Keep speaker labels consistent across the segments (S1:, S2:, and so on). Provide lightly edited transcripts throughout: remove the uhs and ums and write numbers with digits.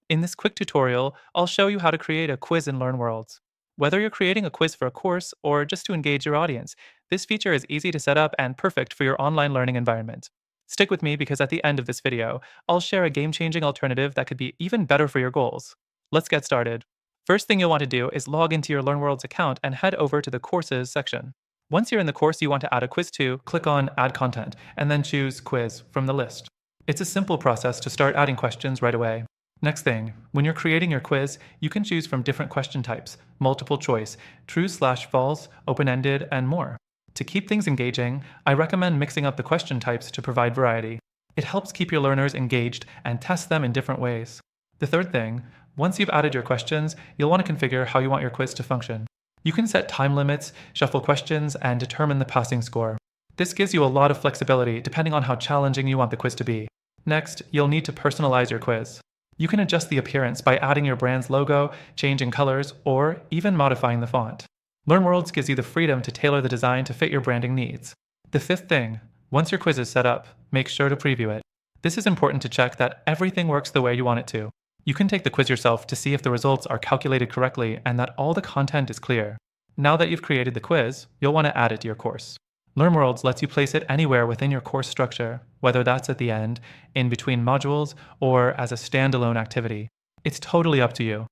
S1: In this quick tutorial, I'll show you how to create a quiz in LearnWorlds. Whether you're creating a quiz for a course or just to engage your audience, this feature is easy to set up and perfect for your online learning environment. Stick with me because at the end of this video, I'll share a game-changing alternative that could be even better for your goals. Let's get started. First thing you'll want to do is log into your LearnWorlds account and head over to the Courses section. Once you're in the course you want to add a quiz to, click on Add Content, and then choose Quiz from the list. It's a simple process to start adding questions right away. Next thing, when you're creating your quiz, you can choose from different question types, multiple choice, true/false, open-ended, and more. To keep things engaging, I recommend mixing up the question types to provide variety. It helps keep your learners engaged and test them in different ways. The third thing, once you've added your questions, you'll want to configure how you want your quiz to function. You can set time limits, shuffle questions, and determine the passing score. This gives you a lot of flexibility depending on how challenging you want the quiz to be. Next, you'll need to personalize your quiz. You can adjust the appearance by adding your brand's logo, changing colors, or even modifying the font. LearnWorlds gives you the freedom to tailor the design to fit your branding needs. The fifth thing, once your quiz is set up, make sure to preview it. This is important to check that everything works the way you want it to. You can take the quiz yourself to see if the results are calculated correctly and that all the content is clear. Now that you've created the quiz, you'll want to add it to your course. LearnWorlds lets you place it anywhere within your course structure, whether that's at the end, in between modules, or as a standalone activity. It's totally up to you.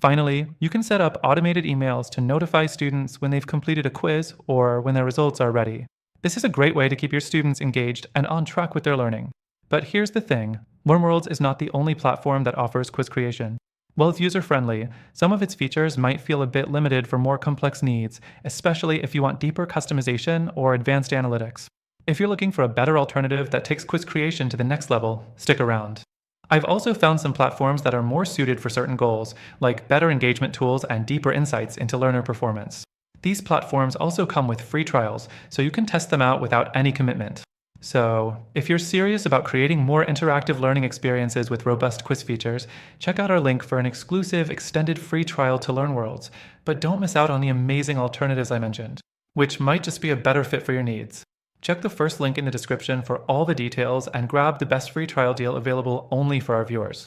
S1: Finally, you can set up automated emails to notify students when they've completed a quiz or when their results are ready. This is a great way to keep your students engaged and on track with their learning. But here's the thing, LearnWorlds is not the only platform that offers quiz creation. While it's user-friendly, some of its features might feel a bit limited for more complex needs, especially if you want deeper customization or advanced analytics. If you're looking for a better alternative that takes quiz creation to the next level, stick around. I've also found some platforms that are more suited for certain goals, like better engagement tools and deeper insights into learner performance. These platforms also come with free trials, so you can test them out without any commitment. So, if you're serious about creating more interactive learning experiences with robust quiz features, check out our link for an exclusive extended free trial to LearnWorlds, but don't miss out on the amazing alternatives I mentioned, which might just be a better fit for your needs. Check the first link in the description for all the details and grab the best free trial deal available only for our viewers.